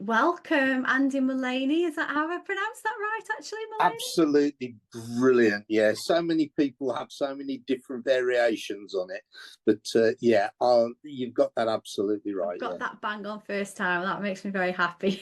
welcome, Andy Mullaney. Is that how I pronounce that right, actually, Mullaney? Absolutely brilliant. Yeah, so many people have so many different variations on it, but you've got that absolutely right. I've got that bang on first time. That makes me very happy.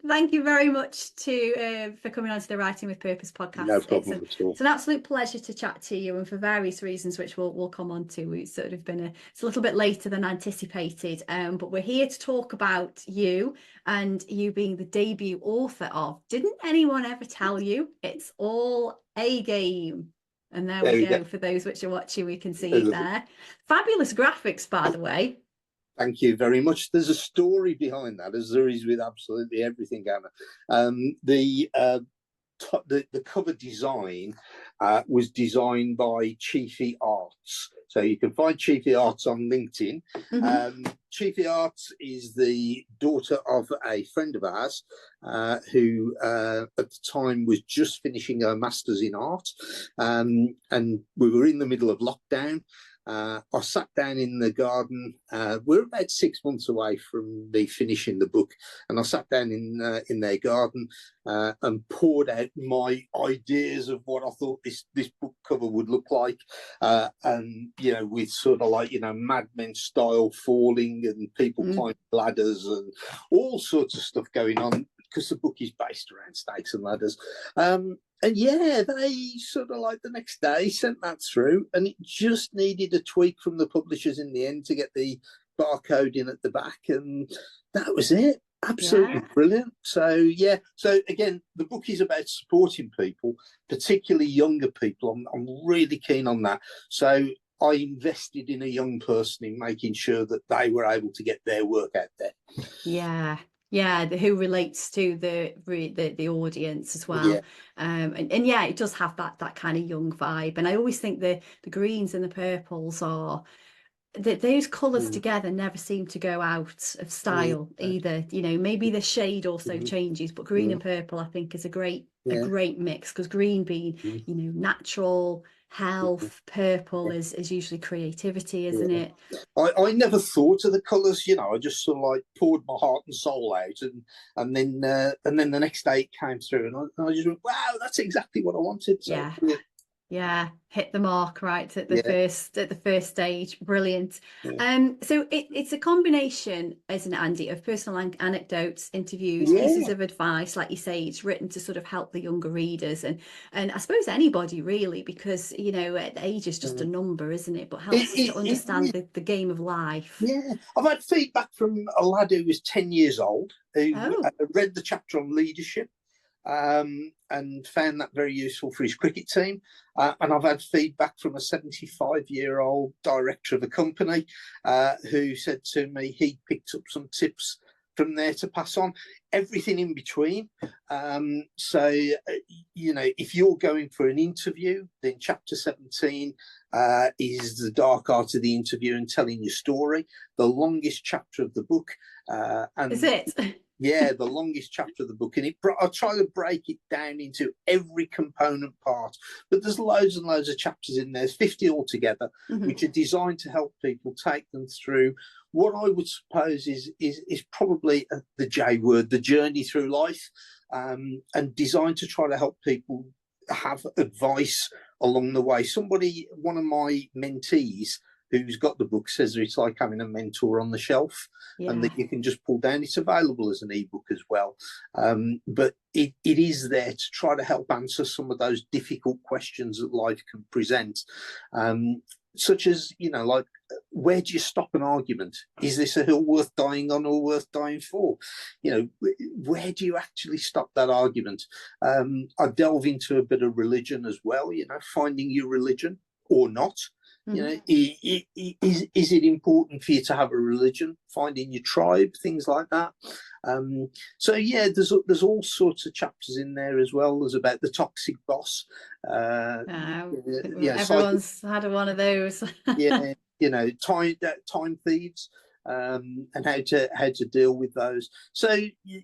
Thank you very much for coming on to the Writing with Purpose podcast. No problem at all. It's an absolute pleasure to chat to you, and for various reasons, which we'll come on to. It's sort of been it's a little bit later than anticipated, but we're here to talk about you, and you being the debut author of Didn't Anyone Ever Tell You? It's All a Game. And there we go. For those which are watching, we can see it there. Fabulous graphics, by the way. Thank you very much. There's a story behind that, as there is with absolutely everything, Anna. The cover design was designed by Chiefy Arts. So you can find Chiefy Arts on LinkedIn. Chiefy Arts is the daughter of a friend of ours who at the time was just finishing her master's in art. And we were in the middle of lockdown. I sat down in the garden. We're about 6 months away from me finishing the book, and I sat down in their garden and poured out my ideas of what I thought this book cover would look like, and with sort of like Mad Men style falling and people climbing ladders and all sorts of stuff going on, because the book is based around snakes and ladders. And yeah, they sort of like the next day sent that through, and it just needed a tweak from the publishers in the end to get the barcode in at the back, and that was it. Absolutely brilliant. So again, the book is about supporting people, particularly younger people. I'm really keen on that. So I invested in a young person in making sure that they were able to get their work out there. Yeah, who relates to the audience as well. And it does have that kind of young vibe. And I always think the greens and the purples are those colours together never seem to go out of style either. Maybe the shade also changes, but green and purple I think is a great mix, because green being natural health, purple is usually creativity, isn't it? I never thought of the colours, I just sort of like poured my heart and soul out, and then the next day it came through, and I just went, wow, that's exactly what I wanted. So, hit the mark right at the first stage. Brilliant. So it's a combination, isn't it, Andy, of personal anecdotes, interviews, pieces of advice, like you say. It's written to sort of help the younger readers, and I suppose anybody really, because age is just a number, isn't it? But helps us to understand the game of life. I've had feedback from a lad who was 10 years old who read the chapter on leadership, and found that very useful for his cricket team. And I've had feedback from a 75-year-old director of a company who said to me he picked up some tips from there to pass on. Everything in between. So if you're going for an interview, then chapter 17 is the dark art of the interview and telling your story. The longest chapter of the book. Is it? Yeah, the longest chapter of the book, and I try to break it down into every component part. But there's loads and loads of chapters in there. There's 50 altogether, which are designed to help people take them through what I would suppose is probably the J word, the journey through life, and designed to try to help people have advice along the way. One of my mentees who's got the book says it's like having a mentor on the shelf, and that you can just pull down. It's available as an ebook as well, but it is there to try to help answer some of those difficult questions that life can present, such as like, where do you stop an argument? Is this a hill worth dying on or worth dying for? Where do you actually stop that argument? I delve into a bit of religion as well, finding your religion or not. Is it important for you to have a religion? Finding your tribe, things like that. There's all sorts of chapters in there as well. There's about the toxic boss. Everyone's had one of those. Time thieves. And how to deal with those. So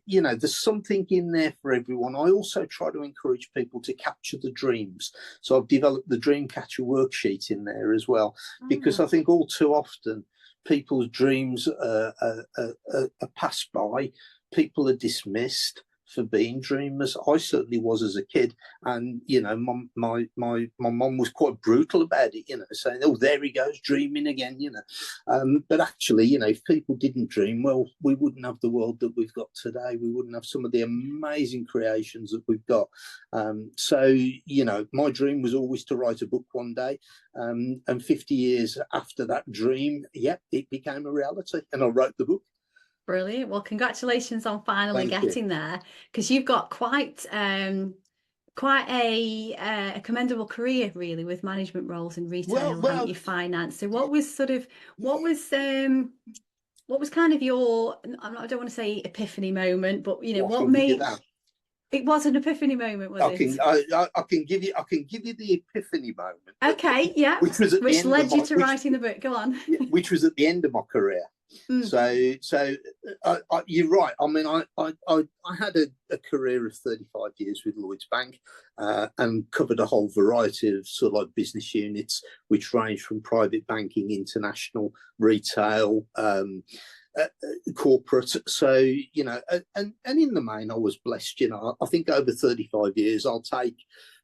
there's something in there for everyone. I also try to encourage people to capture the dreams. So I've developed the dream catcher worksheet in there as well, because I think all too often people's dreams are passed by people are dismissed for being dreamers. I certainly was as a kid, and you know, my mum was quite brutal about it, you know, saying, "Oh, there he goes dreaming again," you know. But actually, you know, if people didn't dream, well, we wouldn't have the world that we've got today. We wouldn't have some of the amazing creations that we've got. So, you know, my dream was always to write a book one day, and 50 years after that dream, yeah, it became a reality, and I wrote the book. Brilliant. Well, congratulations on finally getting there, because you've got quite a commendable career, really, with management roles in retail, haven't you, finance? So what was kind of your, I don't want to say epiphany moment, but you know, what made that? It was an epiphany moment, was it? I can give you the epiphany moment. Okay, yeah. Which led you to writing the book. Go on. Which was at the end of my career. So you're right. I mean, I had a career of 35 years with Lloyds Bank, and covered a whole variety of sort of like business units, which range from private banking, international, retail, corporate. So, you know, and in the main, I was blessed. You know, I think over 35 years, I'll take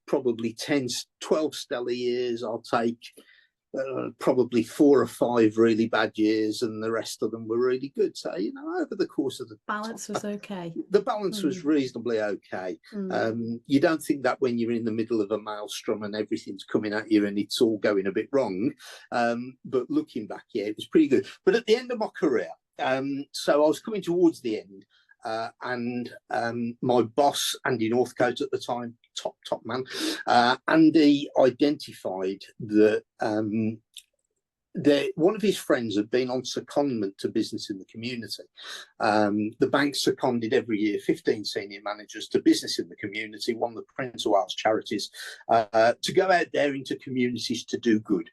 probably 12 stellar years. I'll take probably 4 or 5 really bad years, and the rest of them were really good. So, you know, over the course of the balance was okay. The balance was reasonably okay. You don't think that when you're in the middle of a maelstrom and everything's coming at you and it's all going a bit wrong. But looking back, yeah, it was pretty good. But at the end of my career, so I was coming towards the end, and my boss, Andy Northcote at the time, top man, Andy identified that one of his friends had been on secondment to business in the community. The bank seconded every year 15 senior managers to business in the community, one of the Prince of Wales charities, to go out there into communities to do good.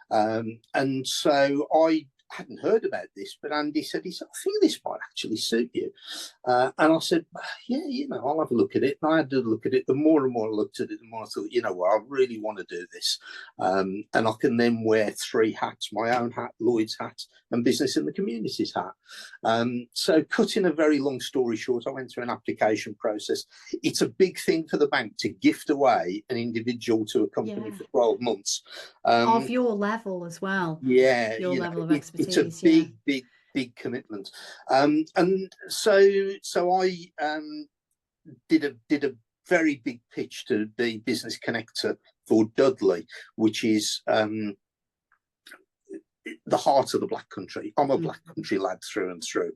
And so I hadn't heard about this, but Andy said, I think this might actually suit you. And I said, yeah, you know, I'll have a look at it. And I had to look at it. The more and more I looked at it, the more I thought, you know what, I really want to do this. And I can then wear 3 hats: my own hat, Lloyd's hat, and business in the communities hat. So cutting a very long story short, I went through an application process. It's a big thing for the bank to gift away an individual to a company for 12 months. Of your level as well. Yeah. Your level of expertise. It's a big commitment. And so I did a very big pitch to the business connector for Dudley, which is the heart of the Black Country. I'm a Black Country lad through and through,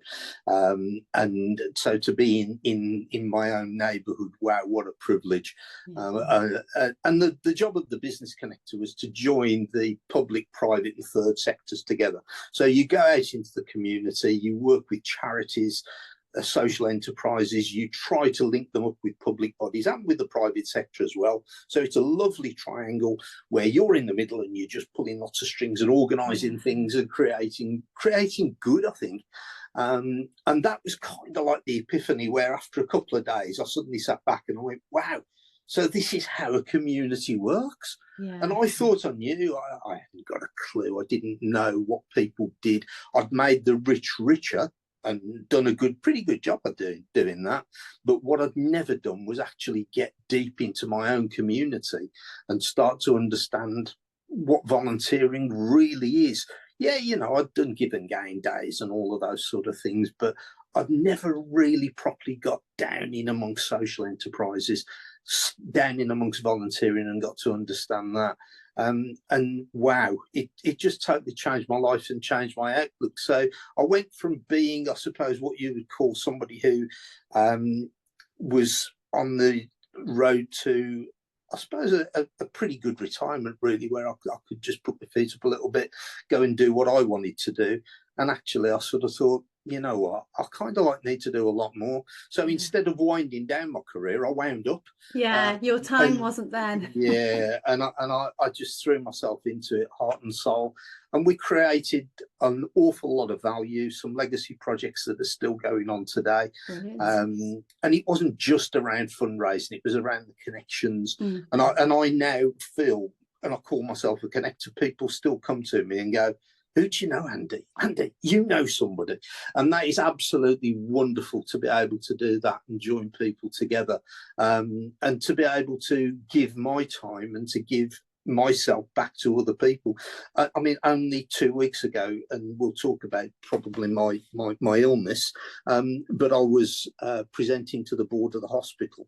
and so to be in my own neighbourhood, wow, what a privilege! And the job of the business connector was to join the public, private, and third sectors together. So you go out into the community, you work with charities, social enterprises, you try to link them up with public bodies and with the private sector as well. So it's a lovely triangle where you're in the middle and you're just pulling lots of strings and organising things and creating good, I think. And that was kind of like the epiphany, where after a couple of days, I suddenly sat back and I went, wow, so this is how a community works. And I thought I knew. I hadn't got a clue. I didn't know what people did. I'd made the rich richer and done a pretty good job of doing that. But what I'd never done was actually get deep into my own community and start to understand what volunteering really is. Yeah, you know, I'd done give and gain days and all of those sort of things, but I'd never really properly got down in amongst social enterprises, down in amongst volunteering, and got to understand that. And wow, it just totally changed my life and changed my outlook. So I went from being, I suppose, what you would call somebody who was on the road to, I suppose, a pretty good retirement, really, where I could just put my feet up a little bit, go and do what I wanted to do. And actually, I sort of thought, you know what, I kind of need to do a lot more. So instead of winding down my career, I wound up. Yeah, your time wasn't then. Yeah, and I just threw myself into it, heart and soul. And we created an awful lot of value, some legacy projects that are still going on today. And it wasn't just around fundraising, it was around the connections. And I now feel, and I call myself a connector, people still come to me and go, Who do you know, Andy? Andy, you know somebody. And that is absolutely wonderful to be able to do that and join people together, and to be able to give my time and to give myself back to other people. I mean, only 2 weeks ago, and we'll talk about probably my illness, but I was presenting to the board of the hospital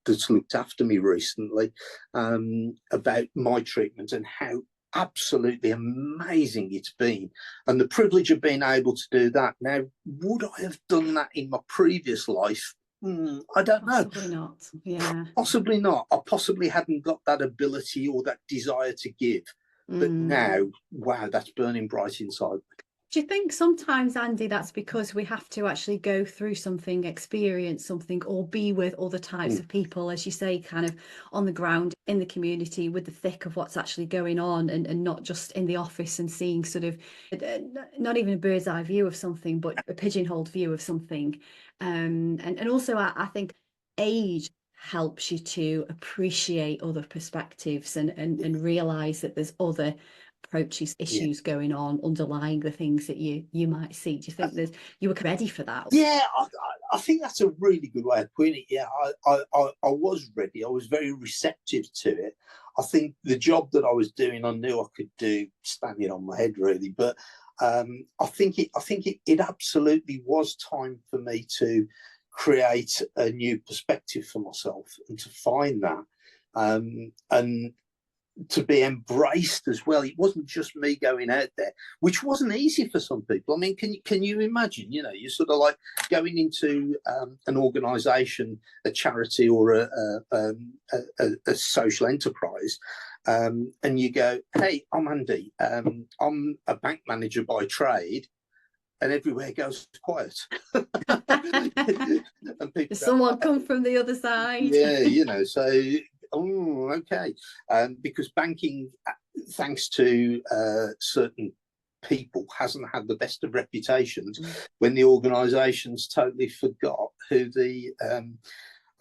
that's looked after me recently, about my treatment and how absolutely amazing it's been, and the privilege of being able to do that. Now, would I have done that in my previous life? I don't know. Possibly not. Yeah. Possibly not. I possibly hadn't got that ability or that desire to give. But now, wow, that's burning bright inside me. Do you think sometimes, Andy, that's because we have to actually go through something, experience something, or be with other types of people, as you say, kind of on the ground in the community with the thick of what's actually going on, and not just in the office and seeing sort of not even a bird's eye view of something, but a pigeonholed view of something. And also I think age helps you to appreciate other perspectives and realize that there's other approaches, issues going on underlying the things that you might see. Do you think you were ready for that? Yeah, I think that's a really good way of putting it. Yeah, I was ready. I was very receptive to it. I think the job that I was doing, I knew I could do standing on my head, really. But I think it absolutely was time for me to create a new perspective for myself and to find that, and to be embraced as well. It wasn't just me going out there, which wasn't easy for some people. I mean, can you imagine? You know, you're sort of like going into an organisation, a charity, or a social enterprise, and you go, "Hey, I'm Andy. I'm a bank manager by trade." And everywhere goes quiet. And people someone come from the other side. Yeah, you know, so, okay. Because banking, thanks to certain people, hasn't had the best of reputations when the organisations totally forgot who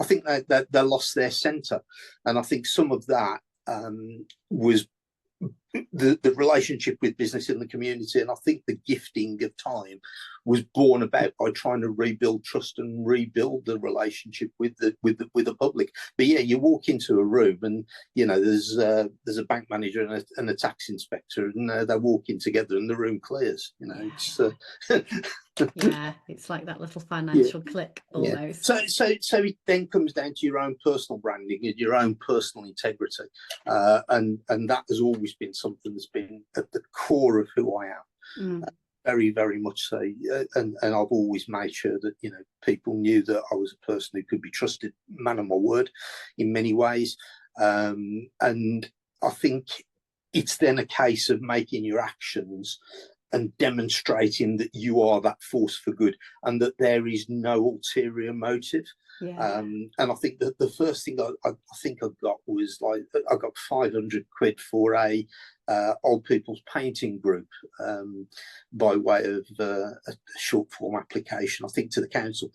I think they lost their centre. And I think some of that was the relationship with business in the community, and I think the gifting of time was born about by trying to rebuild trust and rebuild the relationship with the public. But yeah, you walk into a room and you know there's a bank manager and a tax inspector, and they walk in together and the room clears. You know, it's yeah, it's like that little financial click almost. So it then comes down to your own personal branding and your own personal integrity, and that has always been something that's been at the core of who I am. Very, very much so, and I've always made sure that you know people knew that I was a person who could be trusted, man of my word, in many ways, and I think it's then a case of making your actions and demonstrating that you are that force for good and that there is no ulterior motive. And I think that the first thing I think I got was like I got 500 quid for a old people's painting group by way of a short form application, I think, to the council,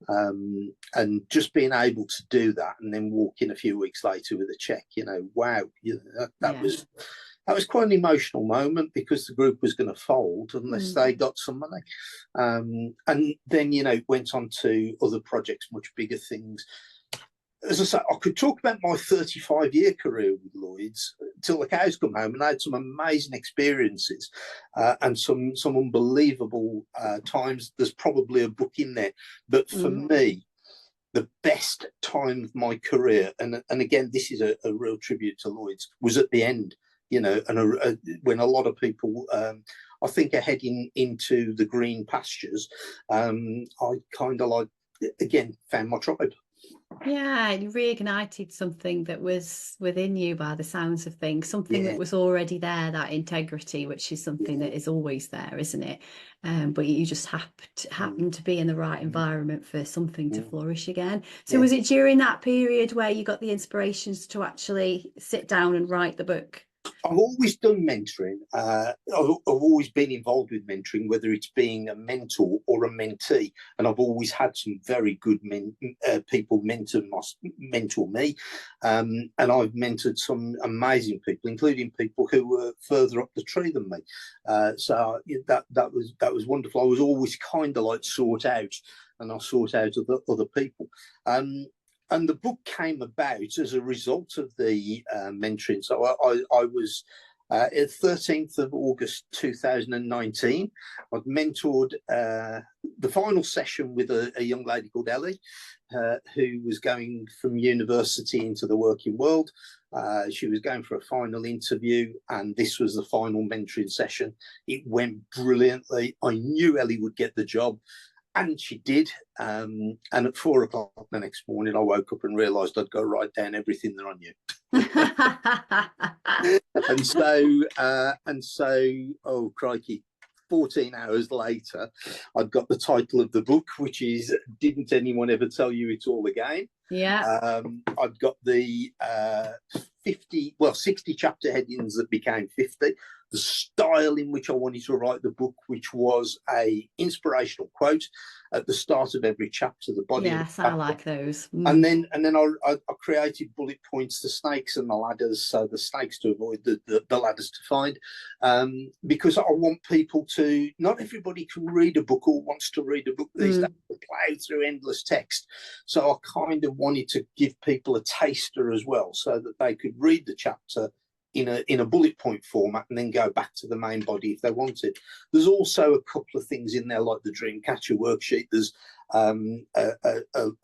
and just being able to do that and then walk in a few weeks later with a check, you know, wow, you know, that was quite an emotional moment because the group was going to fold unless they got some money. And then, you know, went on to other projects, much bigger things. As I say, I could talk about my 35-year career with Lloyds till the cows come home, and I had some amazing experiences and some unbelievable times. There's probably a book in there. But for me, the best time of my career, and again, this is a real tribute to Lloyds, was at the end. You know, and when a lot of people, I think, are heading into the green pastures, I kind of like, again, found my tribe. Yeah, you reignited something that was within you by the sounds of things, something that was already there, that integrity, which is something that is always there, isn't it? But you just happened to be in the right environment for something to flourish again. So was it during that period where you got the inspirations to actually sit down and write the book? I've always done mentoring. I've always been involved with mentoring, whether it's being a mentor or a mentee. And I've always had some very good people mentor me. And I've mentored some amazing people, including people who were further up the tree than me. So that was wonderful. I was always kind of like sought out, and I sought out other people. And the book came about as a result of the mentoring. So I was, 13th of August 2019, I'd mentored the final session with a young lady called Ellie, who was going from university into the working world. She was going for a final interview, and this was the final mentoring session. It went brilliantly. I knew Ellie would get the job. And she did. And at 4 o'clock the next morning, I woke up and realised I'd got to write down everything that I knew. and so, oh crikey, 14 hours later, I'd got the title of the book, which is "Didn't Anyone Ever Tell You It's All a Game?" Yeah. I'd got the 60 chapter headings that became 50. The style in which I wanted to write the book, which was a inspirational quote at the start of every chapter, the body. Yes, I like those. And then I created bullet points, the snakes and the ladders, so the snakes to avoid, the ladders to find, because I want people to, not everybody can read a book or wants to read a book these days, to plow through endless text. So I kind of wanted to give people a taster as well, so that they could read the chapter in a bullet point format and then go back to the main body if they wanted. There's also a couple of things in there like the Dreamcatcher worksheet. There's an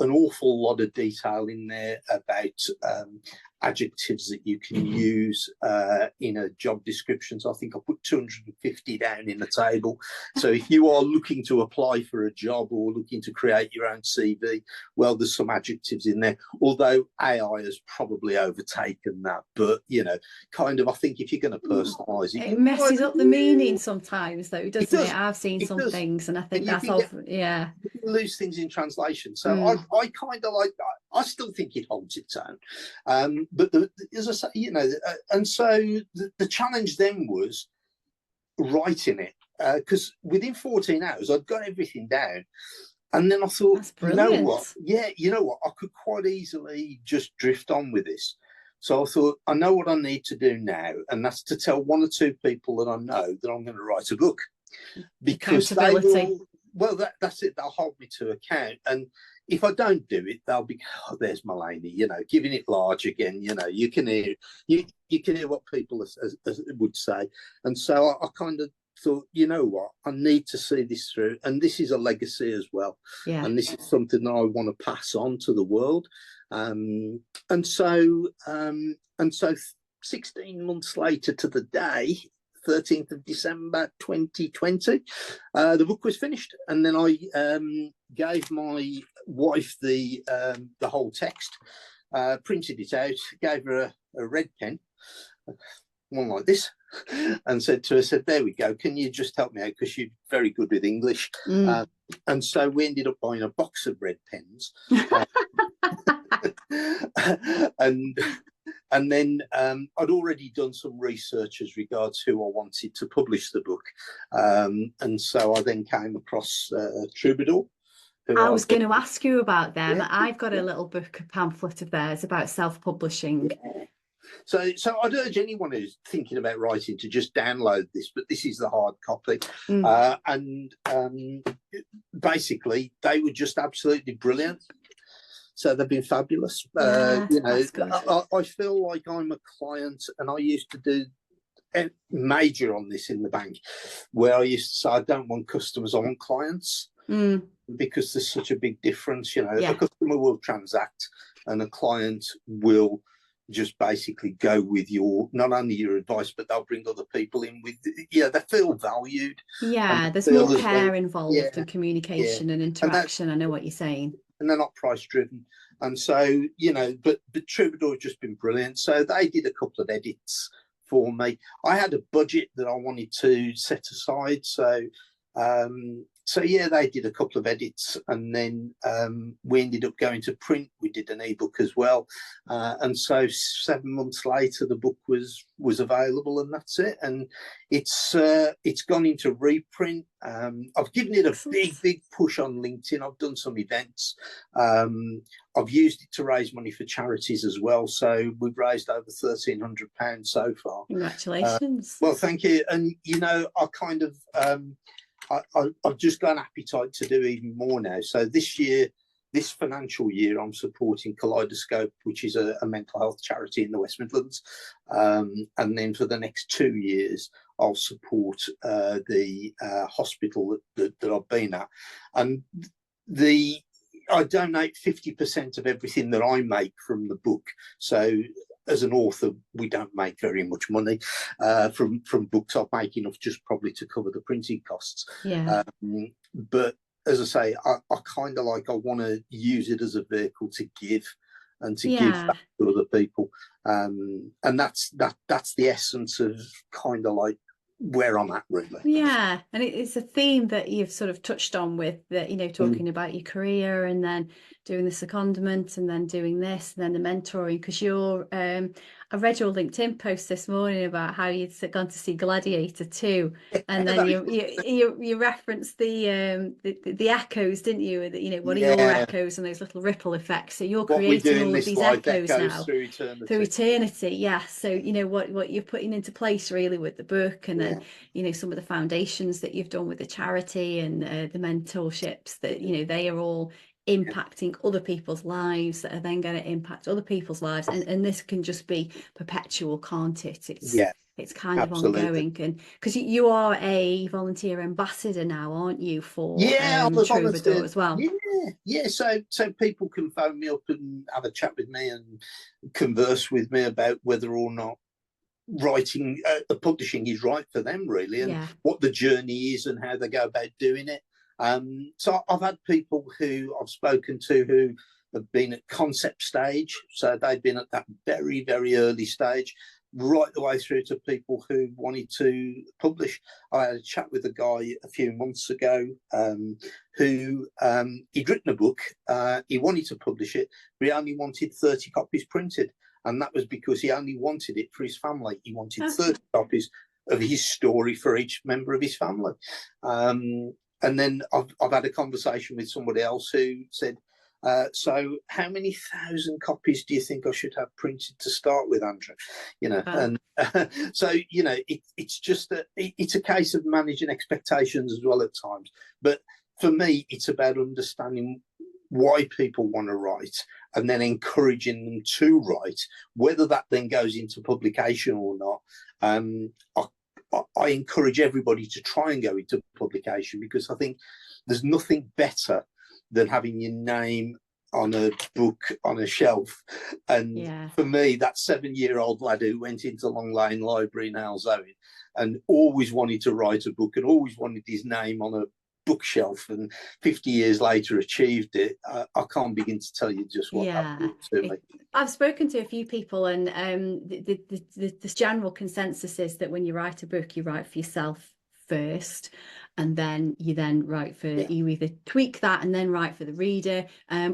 awful lot of detail in there about adjectives that you can use in a job description. So I think I put 250 down in the table. So if you are looking to apply for a job or looking to create your own CV, well, there's some adjectives in there, although AI has probably overtaken that. But, kind of, I think if you're going to personalise it, it messes up the meaning sometimes, though, doesn't it? I've seen some things, and I think that's all. Yeah, lose things in translation. So I kind of like that. I still think it holds its own. But as I say, and so the challenge then was writing it, because within 14 hours I'd got everything down. And then I thought, you know what? Yeah, you know what? I could quite easily just drift on with this. So I thought, I know what I need to do now, and that's to tell one or two people that I know that I'm going to write a book. Because they will, well, that's it. They'll hold me to account. And if I don't do it, they'll be, oh, there's Mullaney, giving it large again. You can hear what people would say. And so I kind of thought, you know what, I need to see this through, and this is a legacy as well. Yeah. And this is something that I want to pass on to the world. And so 16 months later to the day, 13th of December 2020, the book was finished, and then I gave my wife the whole text, printed it out, gave her a red pen, one like this, and said to her, there we go, can you just help me out, because you're very good with English. And so we ended up buying a box of red pens. And then I'd already done some research as regards who I wanted to publish the book. And so I then came across Troubadour. I was going to ask you about them. Yeah. I've got a little book, a pamphlet of theirs about self-publishing. Yeah. So I'd urge anyone who's thinking about writing to just download this, but this is the hard copy. And basically, they were just absolutely brilliant. So they've been fabulous. Yeah, I feel like I'm a client, and I used to do major on this in the bank, where I used to say, I don't want customers, I want clients, because there's such a big difference. A customer will transact, and a client will just basically go with not only your advice, but they'll bring other people in with, they feel valued. Yeah, there's more care involved and communication and interaction. I know what you're saying. And they're not price driven. And so, but Troubadour have just been brilliant. So they did a couple of edits for me. I had a budget that I wanted to set aside. So So yeah, they did a couple of edits, and then we ended up going to print. We did an ebook as well, and so 7 months later, the book was available, and that's it. And it's gone into reprint. I've given it a big push on LinkedIn. I've done some events. I've used it to raise money for charities as well. So we've raised over £1,300 so far. Congratulations! Well, thank you. And I kind of. I've just got an appetite to do even more now. So this financial year, I'm supporting Kaleidoscope, which is a mental health charity in the West Midlands. And then for the next 2 years, I'll support the hospital that I've been at. And I donate 50% of everything that I make from the book. So as an author, we don't make very much money from books. I make enough just probably to cover the printing costs. Yeah. But as I say, I kind of I want to use it as a vehicle to give and to give back to other people. And that's the essence of kind of where I'm at, really. Yeah, and it's a theme that you've sort of touched on with that, talking about your career and then doing the secondment and then doing this and then the mentoring, because I read your LinkedIn post this morning about how you'd gone to see Gladiator 2, and then you referenced the echoes, didn't you? What are your echoes and those little ripple effects? So you're creating all of these echoes now through eternity. Yeah. So what you're putting into place really with the book, and then some of the foundations that you've done with the charity and the mentorships that they are all impacting other people's lives that are then going to impact other people's lives, and this can just be perpetual, can't it? It's kind of ongoing. And because you are a volunteer ambassador now, aren't you, for Troubadour as well? So people can phone me up and have a chat with me and converse with me about whether or not writing publishing is right for them, really, and what the journey is and how they go about doing it. So I've had people who I've spoken to who have been at concept stage, so they've been at that very, very early stage, right the way through to people who wanted to publish. I had a chat with a guy a few months ago who he'd written a book, he wanted to publish it, but he only wanted 30 copies printed. And that was because he only wanted it for his family. He wanted 30 copies of his story for each member of his family. And then I've had a conversation with somebody else who said, so how many thousand copies do you think I should have printed to start with, Andrew? And so, it's just it's a case of managing expectations as well at times. But for me, it's about understanding why people want to write and then encouraging them to write, whether that then goes into publication or not. I encourage everybody to try and go into publication, because I think there's nothing better than having your name on a book on a shelf. And for me, that 7-year-old lad who went into Long Lane Library in Halesowen and always wanted to write a book and always wanted his name on a bookshelf, and 50 years later achieved it, I can't begin to tell you just what that meant to me. I've spoken to a few people, and this general consensus is that when you write a book, you write for yourself first, and then you write for you either tweak that and then write for the reader,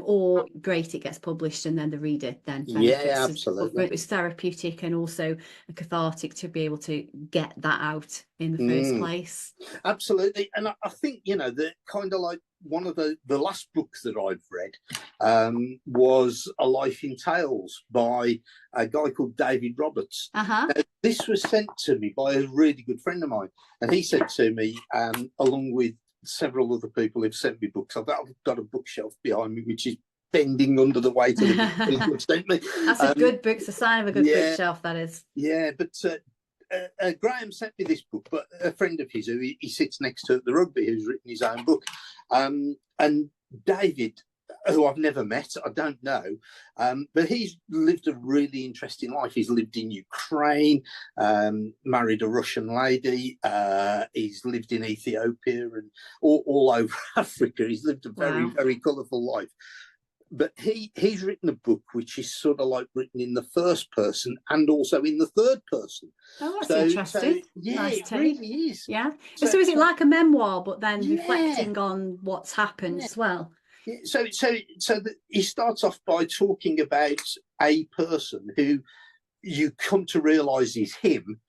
or great, it gets published and then the reader then benefits. Absolutely. It's therapeutic and also cathartic to be able to get that out in the first place. Absolutely. And I think the kind of one of the last books that I've read was A Life in Tales by a guy called David Roberts. This was sent to me by a really good friend of mine, and he said to me, along with several other people who've sent me books, I've got a bookshelf behind me which is bending under the weight of the people have sent me. That's a good book. It's a sign of a good bookshelf, that is. But Graham sent me this book, but a friend of his who he sits next to at the rugby, who's written his own book. And David, who I've never met, I don't know, but he's lived a really interesting life. He's lived in Ukraine, married a Russian lady. He's lived in Ethiopia and all over Africa. He's lived a very, very colourful life. but he's written a book which is sort of like written in the first person and also in the third person. Oh, that's interesting. Yeah, nice it take. really is. Yeah. So is it like a memoir, but then yeah, reflecting on what's happened as well? Yeah, he starts off by talking about a person who you come to realise is him.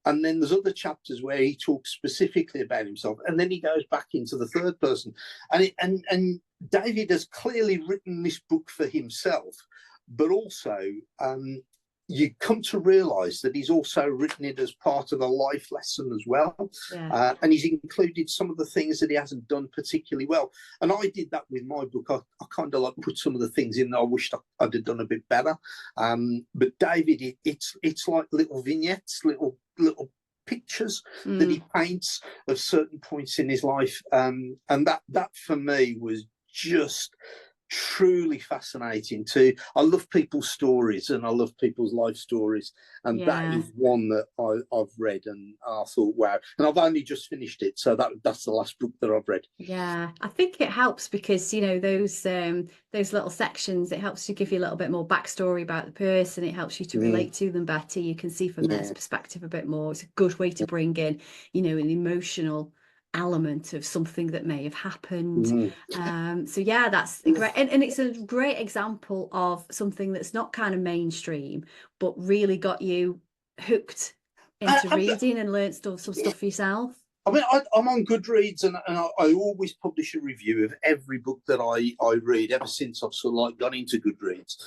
And then there's other chapters where he talks specifically about himself, and then he goes back into the third person. And David has clearly written this book for himself, but also you come to realise that he's also written it as part of a life lesson as well. Yeah. And he's included some of the things that he hasn't done particularly well. And I did that with my book. I kind of like put some of the things in that I wished I'd have done a bit better. But David, it's like little vignettes, little pictures that he paints of certain points in his life, and that for me was just truly fascinating too. I love people's stories and I love people's life stories, and that is one that I've read and I thought, wow. And I've only just finished it, so that's the last book that I've read. Yeah, I think it helps because, you know, those little sections, it helps to give you a little bit more backstory about the person. It helps you to relate to them better. You can see from their perspective a bit more. It's a good way to bring in, you know, an emotional element of something that may have happened. So yeah, that's great, and it's a great example of something that's not kind of mainstream but really got you hooked into reading and learned some stuff for yourself. I mean, I'm on Goodreads, and I always publish a review of every book that I read ever since I've sort of like gone into Goodreads,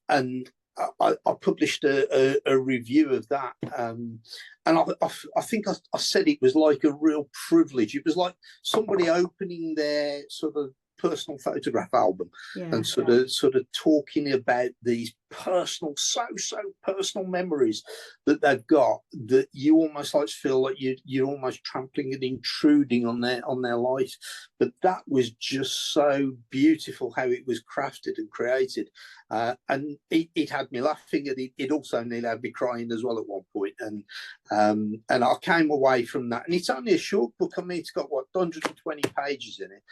and I published a review of that, and I think I said it was like a real privilege. It was like somebody opening their sort of personal photograph album and sort of talking about these personal, so personal memories that they've got, that you almost like feel like you're almost trampling and intruding on their life. But that was just so beautiful how it was crafted and created, and it had me laughing, and it also nearly had me crying as well at one point. And I came away from that, and it's only a short book. I mean, it's got 120 pages in it.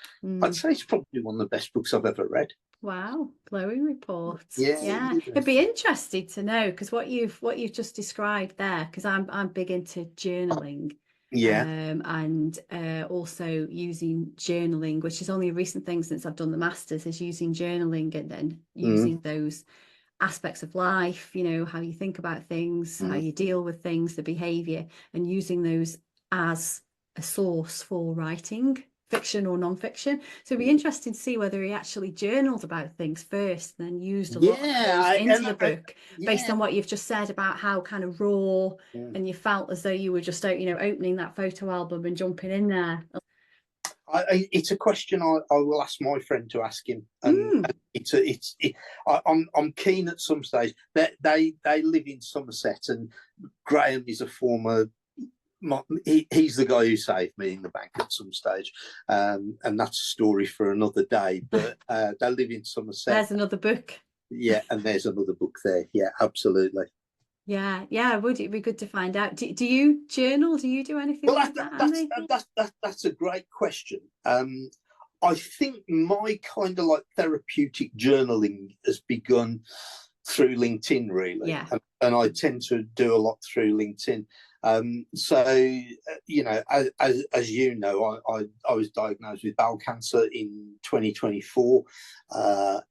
I'd say it's probably one of the best books I've ever read. Wow, glowing report. Yeah. It'd be interesting to know, because what you've just described there, because I'm big into journaling. And also using journaling, which is only a recent thing since I've done the masters, is using journaling and then using those aspects of life, you know, how you think about things, how you deal with things, the behavior, and using those as a source for writing, fiction or non-fiction. So it'd be interesting to see whether he actually journaled about things first and then used a lot of those into the book, based on what you've just said about how kind of raw, and you felt as though you were just, you know, opening that photo album and jumping in there. It's a question I will ask my friend to ask him, and I'm keen at some stage. They live in Somerset, and Graham is a former. He's the guy who saved me in the bank at some stage, and that's a story for another day. But they live in Somerset. There's another book. Yeah, and there's another book there. Yeah, absolutely. Yeah. Would it be good to find out? Do you journal? Do you do anything like that? That's a great question. I think my kind of like therapeutic journaling has begun through LinkedIn, really. And I tend to do a lot through LinkedIn. So, you know, as you know, I was diagnosed with bowel cancer in 2024,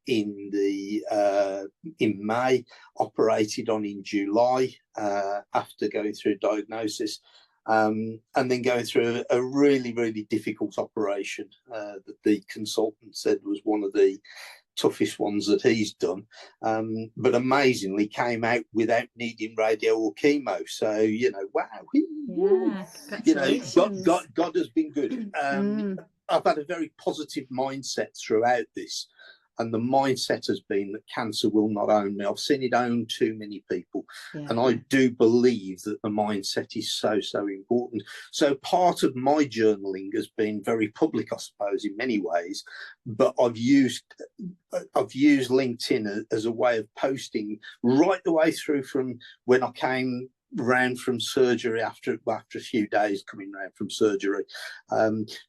in May, operated on in July, after going through diagnosis, and then going through a really, really difficult operation that the consultant said was one of the toughest ones that he's done, but amazingly came out without needing radio or chemo. So, you know, wow, you know, God has been good. I've had a very positive mindset throughout this, and the mindset has been that cancer will not own me. I've seen it own too many people, and I do believe that the mindset is so important. So part of my journaling has been very public, I suppose, in many ways, but I've used LinkedIn as a way of posting right the way through from when I came round from surgery, after a few days coming round from surgery,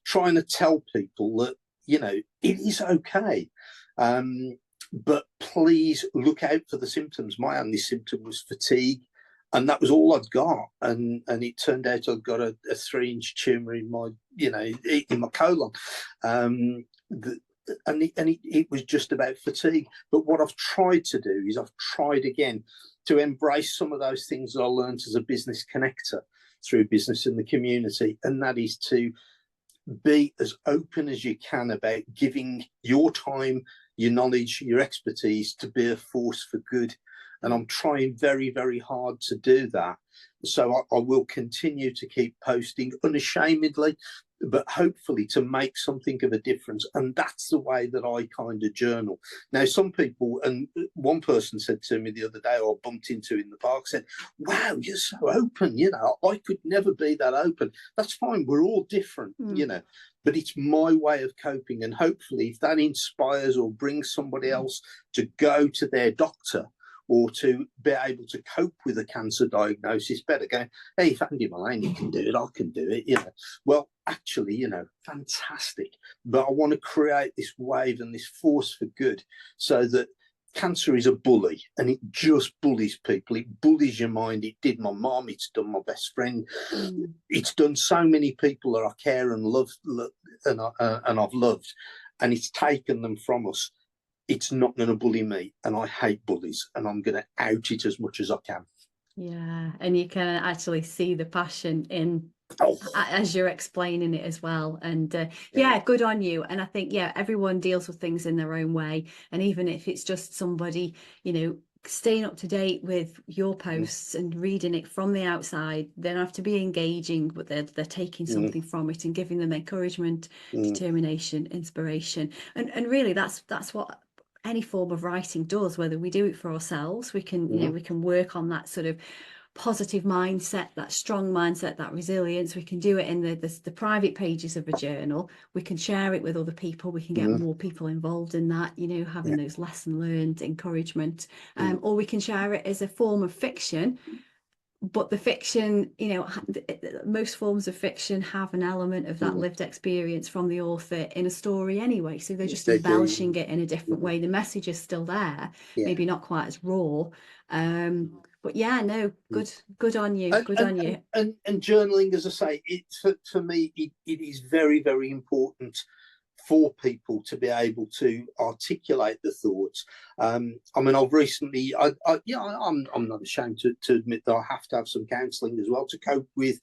trying to tell people that, you know, it is okay. But please look out for the symptoms. My only symptom was fatigue, and that was all I'd got. And it turned out I'd got a 3-inch tumor in my, you know, in my colon. It was just about fatigue. But what I've tried to do is I've tried again to embrace some of those things that I learned as a business connector through business in the community, and that is to be as open as you can about giving your time, your knowledge, your expertise to be a force for good. And I'm trying very, very hard to do that. So I will continue to keep posting unashamedly, but hopefully to make something of a difference. And that's the way that I kind of journal. Now, some people, and one person said to me the other day, or bumped into in the park, said, wow, you're so open. You know, I could never be that open. That's fine. We're all different, you know, but it's my way of coping. And hopefully if that inspires or brings somebody else to go to their doctor or to be able to cope with a cancer diagnosis better, going, hey, if Andy Mullaney can do it, I can do it, you know. Well, actually, you know, fantastic. But I want to create this wave and this force for good, so that cancer is a bully, and it just bullies people. It bullies your mind. It did my mom. It's done my best friend. It's done so many people that I care and love, and I've loved, and it's taken them from us. It's not going to bully me, and I hate bullies, and I'm going to out it as much as I can. Yeah, and you can actually see the passion in as you're explaining it as well. And yeah, good on you. And I think, yeah, everyone deals with things in their own way, and even if it's just somebody, you know, staying up to date with your posts and reading it from the outside, they don't have to be engaging, but they're taking something from it and giving them encouragement, determination, inspiration. And really that's what any form of writing does. Whether we do it for ourselves, we can, you know, we can work on that sort of positive mindset, that strong mindset, that resilience. We can do it in the private pages of a journal. We can share it with other people. We can get more people involved in that, you know, having those lesson learned, encouragement. Or we can share it as a form of fiction. But the fiction, you know, most forms of fiction have an element of that lived experience from the author in a story anyway. So they're just embellishing it in a different way. The message is still there, maybe not quite as raw. But yeah, no, good on you. Good on you. And journaling, as I say, for me, it is very, very important for people to be able to articulate the thoughts. I mean, I've recently, I'm not ashamed to admit that I have to have some counselling as well to cope with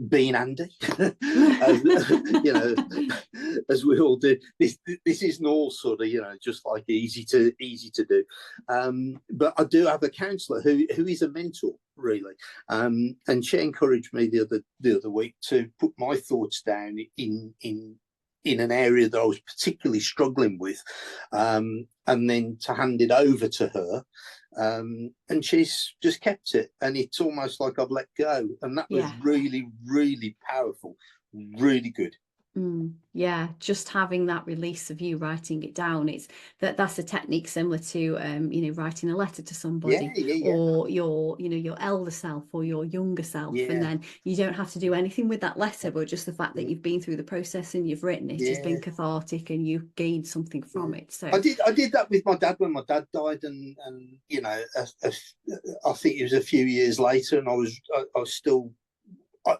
being Andy, you know, as we all do. This isn't all sort of, you know, just like easy to do. But I do have a counsellor who is a mentor, really, and she encouraged me the other week to put my thoughts down in an area that I was particularly struggling with, and then to hand it over to her. And she's just kept it, and it's almost like I've let go. And that was really, really powerful, really good. Yeah, just having that release of you writing it down, it's that's a technique similar to you know, writing a letter to somebody, or your, you know, your elder self or your younger self, and then you don't have to do anything with that letter, but just the fact that you've been through the process and you've written it has been cathartic, and you gained something from it. So I did that with my dad when my dad died, and you know, I think it was a few years later, and I was still,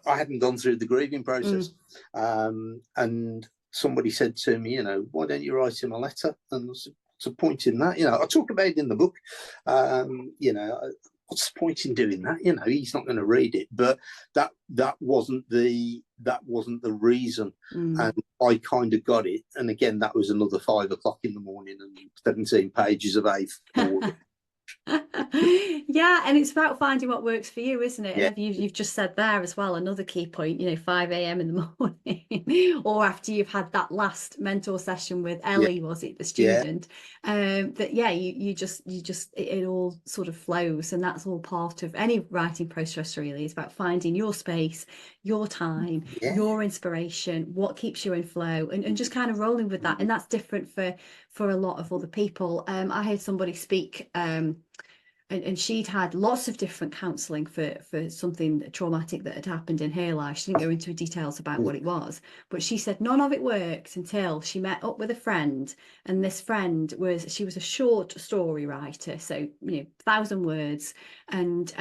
I hadn't gone through the grieving process, and somebody said to me, you know, why don't you write him a letter? And what's the point in that? You know, I talk about it in the book. You know, what's the point in doing that? You know, he's not going to read it. But that wasn't the reason, and I kind of got it. And again, that was another 5 o'clock in the morning and 17 pages of A4. Yeah, and it's about finding what works for you, isn't it? And you've just said there as well, another key point, you know, 5 a.m. in the morning or after you've had that last mentor session with Ellie, was it the student? That you just it all sort of flows, and that's all part of any writing process. Really, it's about finding your space, your time, your inspiration, what keeps you in flow, and just kind of rolling with that. And that's different for a lot of other people. I heard somebody speak and she'd had lots of different counselling for something traumatic that had happened in her life. She didn't go into details about what it was, but she said none of it worked until she met up with a friend, and this friend she was a short story writer, so 1,000 words, and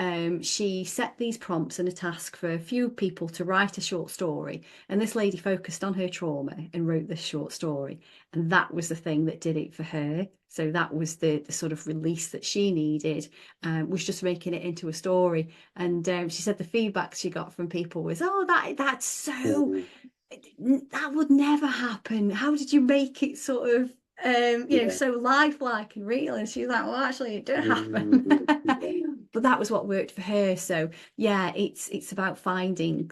she set these prompts and a task for a few people to write a short story, and this lady focused on her trauma and wrote this short story, and that was the thing that did it for her. So that was the sort of release that she needed, was just making it into a story. And she said the feedback she got from people was, "Oh, that's so, that would never happen. How did you make it sort of, so lifelike and real?" And she was like, "Well, actually, it did happen." But that was what worked for her. So yeah, it's about finding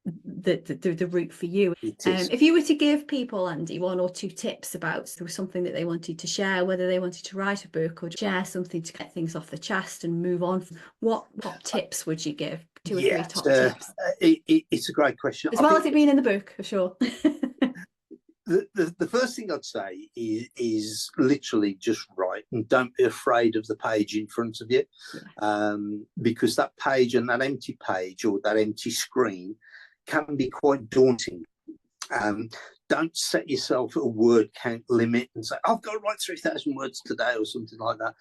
the route for you. If you were to give people, Andy, 1 or 2 tips about something that they wanted to share, whether they wanted to write a book or share something to get things off the chest and move on, what tips would you give? 2 or 3 top tips. It's a great question, as well as it being in the book, for sure. The first thing I'd say is literally just write, and don't be afraid of the page in front of you, because that page and that empty page or that empty screen can be quite daunting. Don't set yourself a word count limit and say, "I've got to write 3,000 words today," or something like that.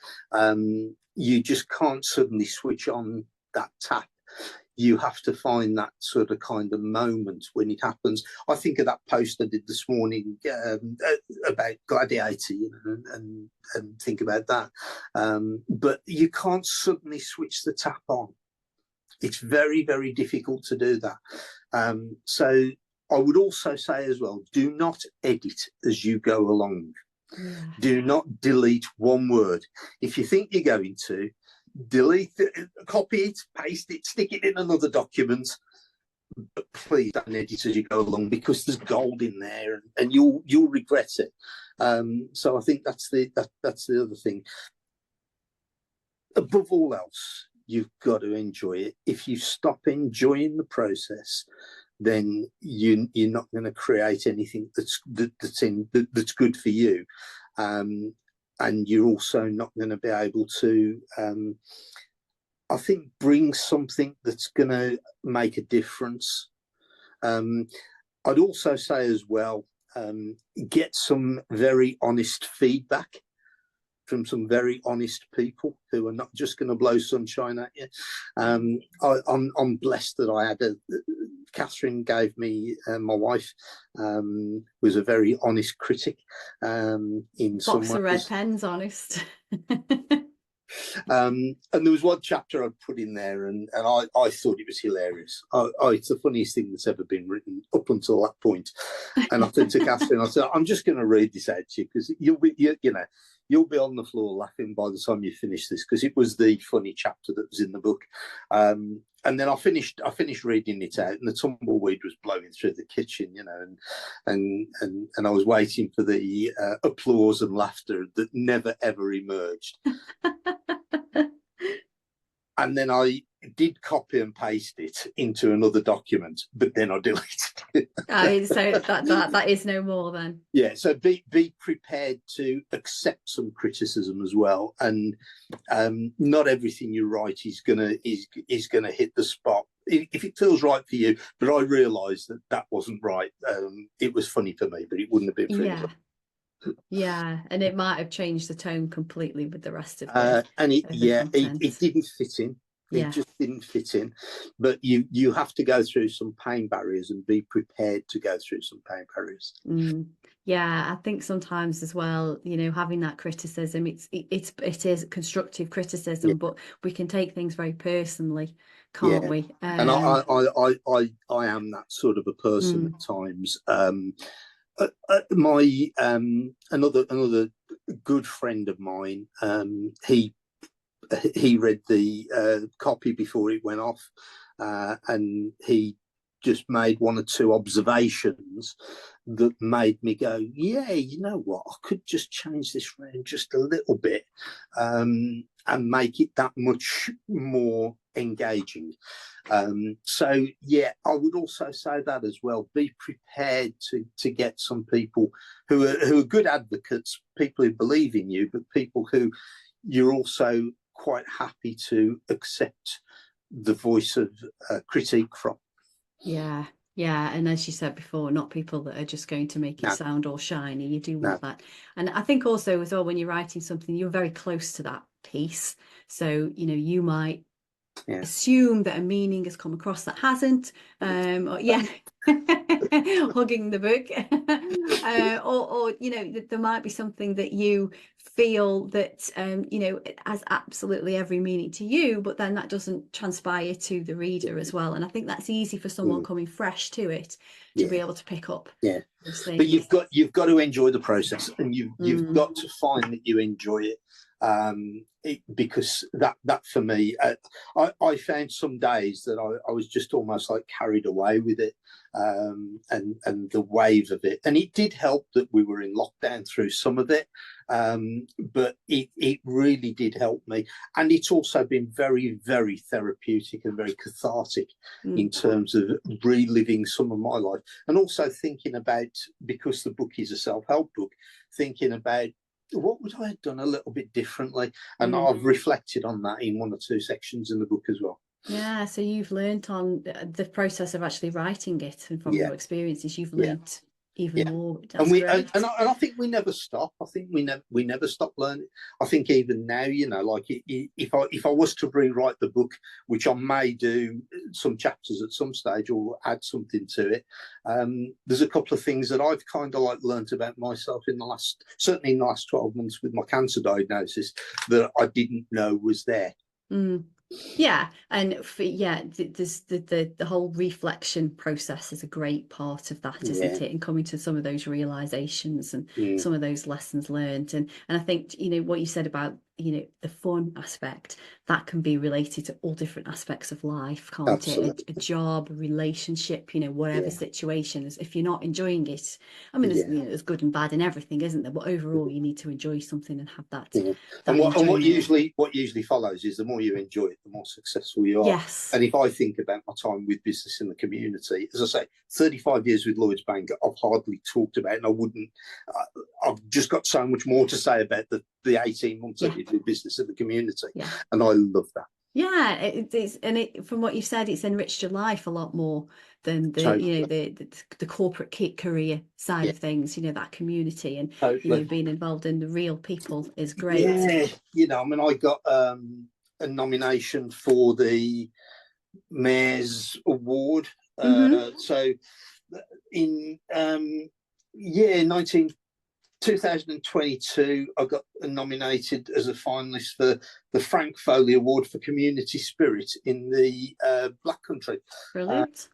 You just can't suddenly switch on that tap. You have to find that sort of kind of moment when it happens. I think of that post I did this morning about Gladiator, and think about that. But you can't suddenly switch the tap on. It's very, very difficult to do that. So I would also say as well, do not edit as you go along. Do not delete one word. If you think you're going to, delete it, copy it, paste it, stick it in another document, but please don't edit as you go along, because there's gold in there, and you'll regret it. So I think that's the other thing. Above all else, you've got to enjoy it. If you stop enjoying the process, then you're not going to create anything that's good for you, and you're also not going to be able to, I think, bring something that's going to make a difference. I'd also say as well, get some very honest feedback from some very honest people who are not just going to blow sunshine at you. I'm blessed that I had Catherine gave me, my wife, was a very honest critic. In some ways. Box of red pens, honest. And there was one chapter I put in there, and I thought it was hilarious. It's the funniest thing that's ever been written up until that point. And I said to Catherine, I said, "I'm just going to read this out to you, because you'll be on the floor laughing by the time you finish this," because it was the funny chapter that was in the book. And then I finished reading it out, and the tumbleweed was blowing through the kitchen, and I was waiting for the applause and laughter that never ever emerged. And then I did copy and paste it into another document, but then I deleted it. So that is no more then. Yeah, so be prepared to accept some criticism as well, and not everything you write is gonna hit the spot. If it feels right for you, but I realised that wasn't right. It was funny for me, but it wouldn't have been for anyone. Yeah, and it might have changed the tone completely with the rest of and it didn't fit in. It just didn't fit in. But you have to go through some pain barriers and be prepared to go through some pain barriers. Yeah, I think sometimes as well, having that criticism, it is constructive criticism, but we can take things very personally, can't we? And I am that sort of a person at times. My another good friend of mine, he read the copy before it went off, and he just made 1 or 2 observations that made me go, yeah, you know what, I could just change this around just a little bit, and make it that much more engaging. So yeah, I would also say that as well. Be prepared to get some people who are good advocates, people who believe in you, but people who you're also quite happy to accept the voice of critique from. Yeah. Yeah, and as you said before, not people that are just going to make it sound all shiny. You do want that. And I think also as well, when you're writing something, you're very close to that piece. So, you know, you might assume that a meaning has come across that hasn't. Hugging the book. Or, you know, there might be something that you feel that, you know, it has absolutely every meaning to you, but then that doesn't transpire to the reader as well. And I think that's easy for someone coming fresh to it to be able to pick up. But you've got to enjoy the process, and you've got to find that you enjoy it. Because that for me, I found some days that I was just almost like carried away with it, and the wave of it. And it did help that we were in lockdown through some of it, but it really did help me. And it's also been very, very therapeutic and very cathartic in terms of reliving some of my life, and also thinking about, because the book is a self-help book, thinking about what would I have done a little bit differently. And I've reflected on that in one or two sections in the book as well. Yeah, so you've learnt on the process of actually writing it, and from your experiences, you've learnt even more. That's great. And I think we never stop. I think we never stop learning. I think even now, you know, like if I was to rewrite the book, which I may do some chapters at some stage or add something to it, there's a couple of things that I've kind of like learnt about myself certainly in the last 12 months with my cancer diagnosis, that I didn't know was there. Yeah, and there's the whole reflection process is a great part of that, isn't it? And coming to some of those realizations and some of those lessons learned, and I think, you know, what you said about, you know, the fun aspect, that can be related to all different aspects of life, can't Absolutely. it? A job, a relationship, you know, whatever situation is. If you're not enjoying it, I mean, there's, you know, there's good and bad in everything, isn't there? But overall, you need to enjoy something and have that. And what usually follows is the more you enjoy it, the more successful you are. Yes. And if I think about my time with business in the community, as I say, 35 years with Lloyds Bank, I've hardly talked about, and I've just got so much more to say about the 18 months I did with business in the community. And I love that. Yeah, it is, and from what you said, it's enriched your life a lot more than the you know the corporate career side of things. You know, that community and you know, being involved in the real people is great. Yeah, you know, I mean, I got a nomination for the Mayor's Award. So in 2022, I got nominated as a finalist for the Frank Foley Award for Community Spirit in the Black Country. Brilliant.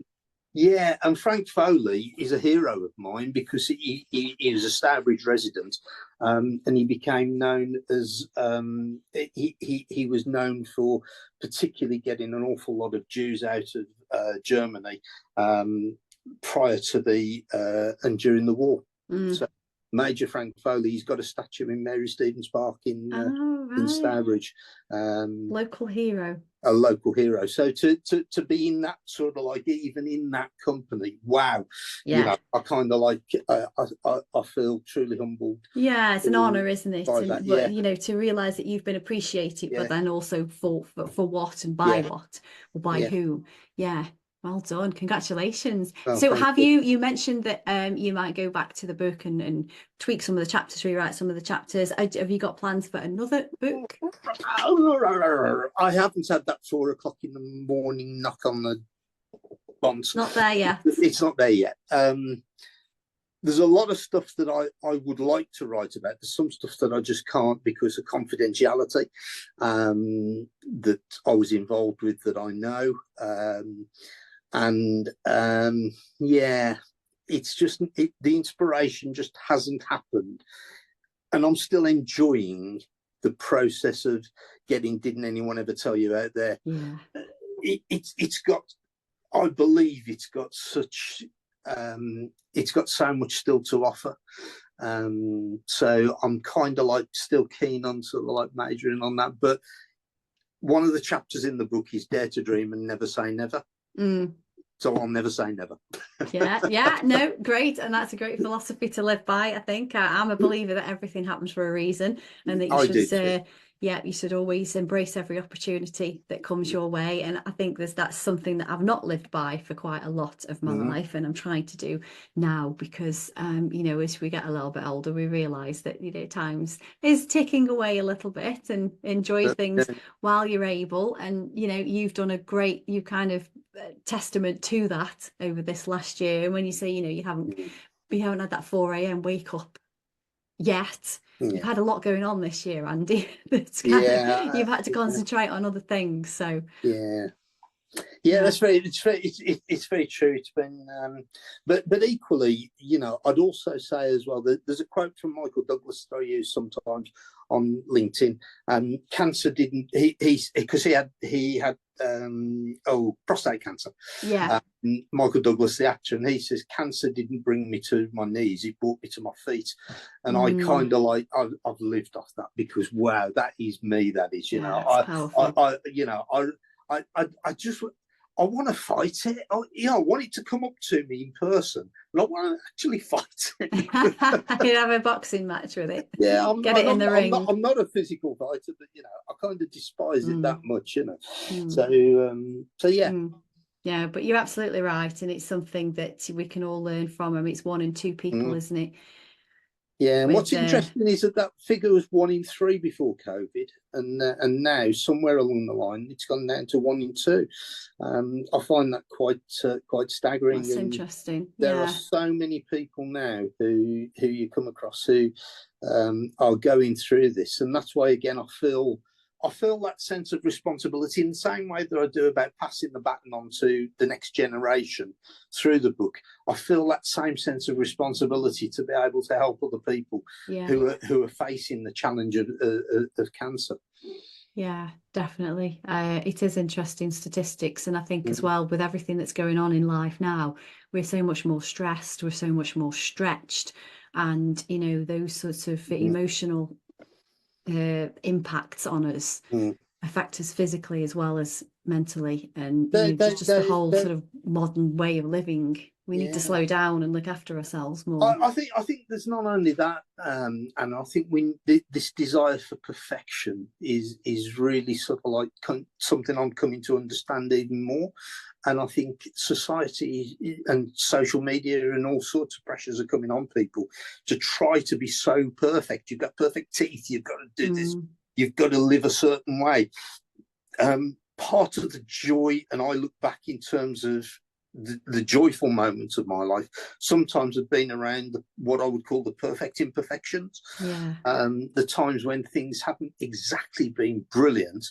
And Frank Foley is a hero of mine because he is a Stourbridge resident, and he became known as he was known for particularly getting an awful lot of Jews out of Germany prior to and during the war. So Major Frank Foley, he's got a statue in Mary Stevens Park in Stourbridge. Local hero. A local hero. So to be in that sort of like, even in that company, wow. You know, I kind of like, I feel truly humbled. Yeah, it's an honour, isn't it? But you know, to realise that you've been appreciated, but then also for what and by what or by whom. Well done, congratulations. So have you mentioned that you might go back to the book and tweak some of the chapters, rewrite some of the chapters. Have you got plans for another book? I haven't had that 4 o'clock in the morning knock on the bonds. Not there yet. It's not there yet. There's a lot of stuff that I would like to write about. There's some stuff that I just can't because of confidentiality that I was involved with, that I know. It's just the inspiration just hasn't happened, and I'm still enjoying the process of getting. Didn't anyone ever tell you out there? It's got. I believe it's got such. It's got so much still to offer. So I'm kind of like still keen on sort of like majoring on that. But one of the chapters in the book is dare to dream and never say never. So I'll never say never. Yeah, no, great. And that's a great philosophy to live by, I think. I'm a believer that everything happens for a reason, and that you should you should always embrace every opportunity that comes your way. And I think that's something that I've not lived by for quite a lot of my life, and I'm trying to do now, because as we get a little bit older, we realize that times is ticking away a little bit, and enjoy things while you're able. And you've done you kind of testament to that over this last year. And when you say you haven't had that 4 a.m. wake up yet, you've had a lot going on this year, Andy. You've had to concentrate on other things. So that's it's very true. It's been but equally, I'd also say as well that there's a quote from Michael Douglas that I use sometimes on LinkedIn. Cancer didn't because he had prostate cancer. Michael Douglas, the actor, and he says, cancer didn't bring me to my knees, it brought me to my feet. And I kind of I've lived off that, because wow, that is me. That is, I just I want to fight it. I want it to come up to me in person, but I want to actually fight it. You'd have a boxing match with it. Yeah, Get it in the ring. I'm not a physical fighter, but I kind of despise it that much, So yeah. Yeah, but you're absolutely right, and it's something that we can all learn from. I mean, it's 1 in 2 people, isn't it? Yeah, and what's interesting is that figure was 1 in 3 before COVID, and now somewhere along the line it's gone down to 1 in 2. I find that quite staggering. That's interesting. There are so many people now who you come across who are going through this, and that's why again I feel that sense of responsibility in the same way that I do about passing the baton on to the next generation through the book. I feel that same sense of responsibility to be able to help other people who are facing the challenge of cancer. Yeah, definitely. It is interesting statistics, and I think as well, with everything that's going on in life now, we're so much more stressed, we're so much more stretched, and those sorts of emotional impacts on us affect us physically as well as mentally, and just the whole sort of modern way of living. We need to slow down and look after ourselves more. I think there's not only that, and I think this desire for perfection is really sort of like something I'm coming to understand even more. And I think society and social media and all sorts of pressures are coming on people to try to be so perfect. You've got perfect teeth. You've got to do this. You've got to live a certain way. Part of the joy, and I look back in terms of the joyful moments of my life, sometimes have been around what I would call the perfect imperfections. The times when things haven't exactly been brilliant,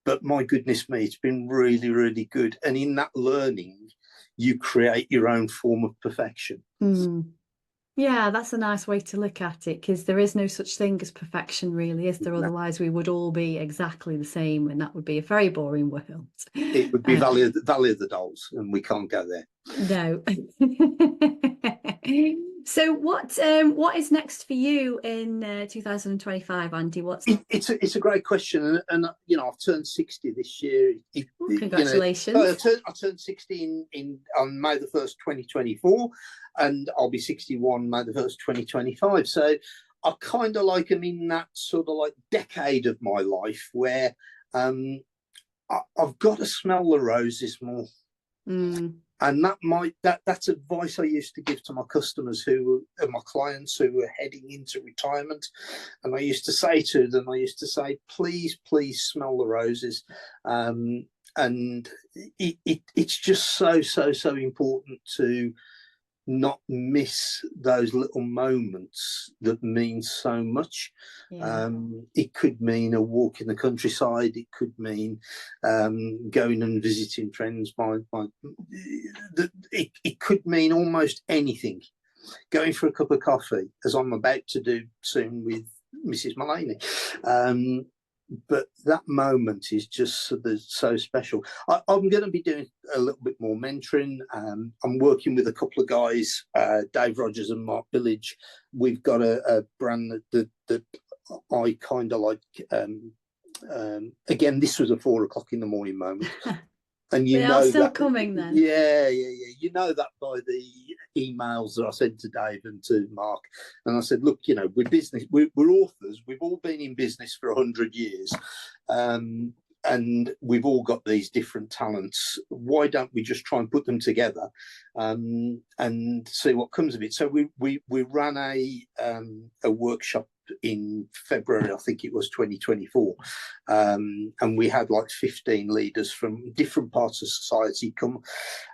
but my goodness me, it's been really, really good. And in that learning, you create your own form of perfection. Yeah, that's a nice way to look at it, because there is no such thing as perfection, really, is there? No. Otherwise, we would all be exactly the same, and that would be a very boring world. It would be Valley of the Dolls, and we can't go there. No. So what is next for you in 2025, Andy? It's a great question, and I've turned 60 this year. Congratulations! I turned 60 on May the 1st, 2024, and I'll be 61 May the 1st, 2025. So I kind of like am in that sort of like decade of my life where I've got to smell the roses more. And that's advice I used to give to my customers my clients who were heading into retirement. And I used to say to them, please smell the roses. And it's just so important to not miss those little moments that mean so much. It could mean a walk in the countryside. It could mean going and visiting friends. It could mean almost anything. Going for a cup of coffee, as I'm about to do soon with Mrs. Mullaney. But that moment is just so special. I'm going to be doing a little bit more mentoring. I'm working with a couple of guys, Dave Rogers and Mark Village. We've got a brand that I kind of like. Again, this was a 4 o'clock in the morning moment. And they are still coming then. Yeah. You know that by the emails that I sent to Dave and to Mark. And I said, look, you know, we're authors. We've all been in business for 100 years. And we've all got these different talents. Why don't we just try and put them together and see what comes of it? So we ran a workshop in February, I think it was 2024, and we had like 15 leaders from different parts of society come,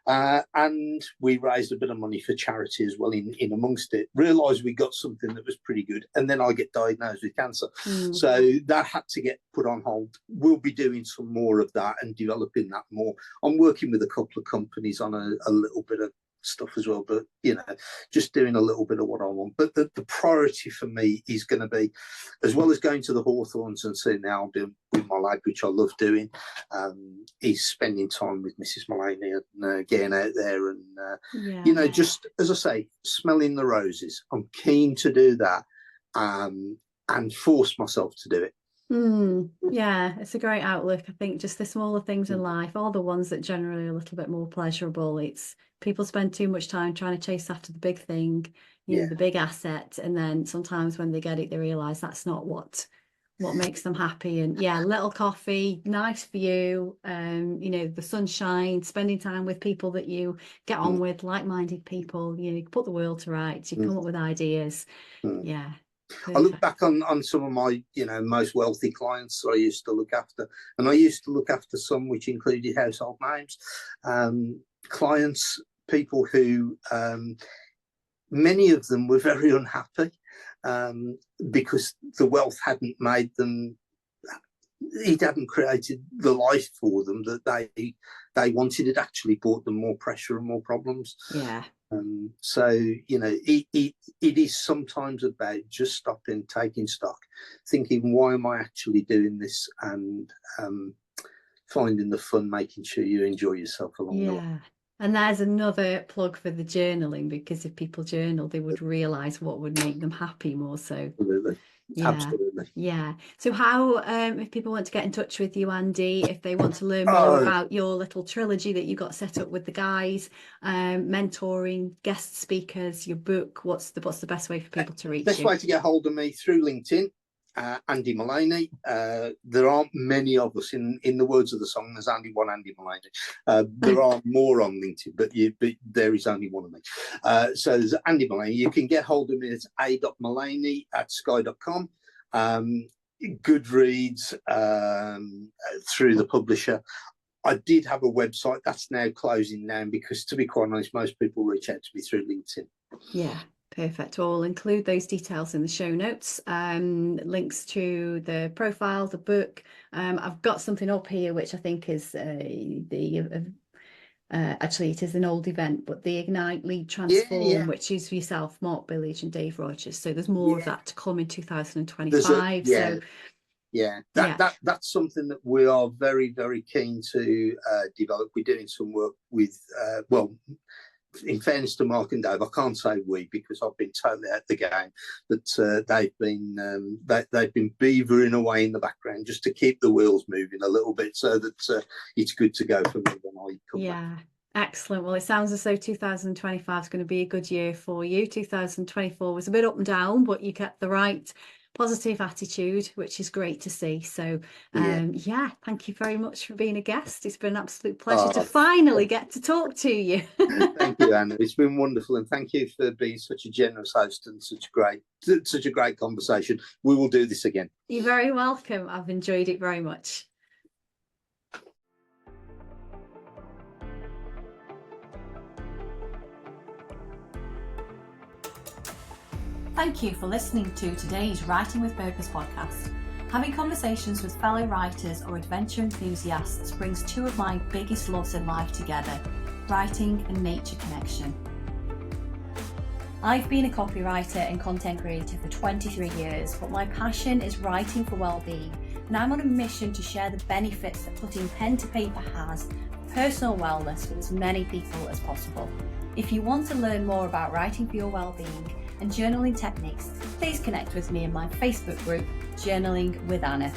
and we raised a bit of money for charity as well in amongst it. Realised we got something that was pretty good, and then I get diagnosed with cancer, so that had to get put on hold. We'll be doing some more of that and developing that more. I'm working with a couple of companies on a little bit of stuff as well, but you know, just doing a little bit of what I want. But the priority for me is going to be, as well as going to the Hawthorns and seeing the album with my lad, which I love doing, is spending time with Mrs. Mullaney and getting out there and you know, just as I say, smelling the roses. I'm keen to do that and force myself to do it. Yeah, it's a great outlook. I think just the smaller things in life, all the ones that generally are a little bit more pleasurable, it's people spend too much time trying to chase after the big thing, you know, the big asset, and then sometimes when they get it they realize that's not what makes them happy. And little coffee, nice for you, you know, the sunshine, spending time with people that you get on with, like-minded people, you know, you put the world to rights, you come up with ideas. Perfect. I look back on some of my, you know, most wealthy clients I used to look after, and I used to look after some which included household names, clients, people who, many of them were very unhappy because the wealth hadn't made them, it hadn't created the life for them that they wanted. It actually brought them more pressure and more problems. So, you know, it is sometimes about just stopping, taking stock, thinking, why am I actually doing this? And finding the fun, making sure you enjoy yourself along the way. And there's another plug for the journaling, because if people journal, they would realise what would make them happy more so. Absolutely. So how, if people want to get in touch with you, Andy, if they want to learn more about your little trilogy that you got set up with the guys, mentoring, guest speakers, your book, what's the best way for people to reach you? Best way to get hold of me through LinkedIn, Andy Mullaney. There aren't many of us, in the words of the song, there's only one Andy Mullaney. There are more on LinkedIn, but there is only one of me. So there's Andy Mullaney. You can get hold of me at a.mullaney@sky.com. Goodreads, through the publisher. I did have a website that's now closing down because, to be quite honest, most people reach out to me through LinkedIn. Perfect. Well, we'll include those details in the show notes, links to the profile, the book. I've got something up here which I think is actually it is an old event, but the Ignite, Lead, Transform, which is yourself, Mark Billage and Dave Rogers. So there's more of that to come in 2025. That's something that we are very, very keen to develop. We're doing some work with in fairness to Mark and Dave, I can't say we, because I've been totally out the game, but they've been beavering away in the background just to keep the wheels moving a little bit, so that it's good to go for me when I come back. Excellent. Well, it sounds as though 2025 is going to be a good year for you. 2024 was a bit up and down, but you kept the right positive attitude, which is great to see. So thank you very much for being a guest. It's been an absolute pleasure to finally get to talk to you. Thank you, Anna. It's been wonderful, and thank you for being such a generous host and such a great conversation. We will do this again. You're very welcome. I've enjoyed it very much. Thank you for listening to today's Writing with Purpose podcast. Having conversations with fellow writers or adventure enthusiasts brings two of my biggest loves in life together, writing and nature connection. I've been a copywriter and content creator for 23 years, but my passion is writing for well-being, and I'm on a mission to share the benefits that putting pen to paper has for personal wellness with as many people as possible. If you want to learn more about writing for your well-being and journaling techniques, please connect with me in my Facebook group, Journaling with Anna.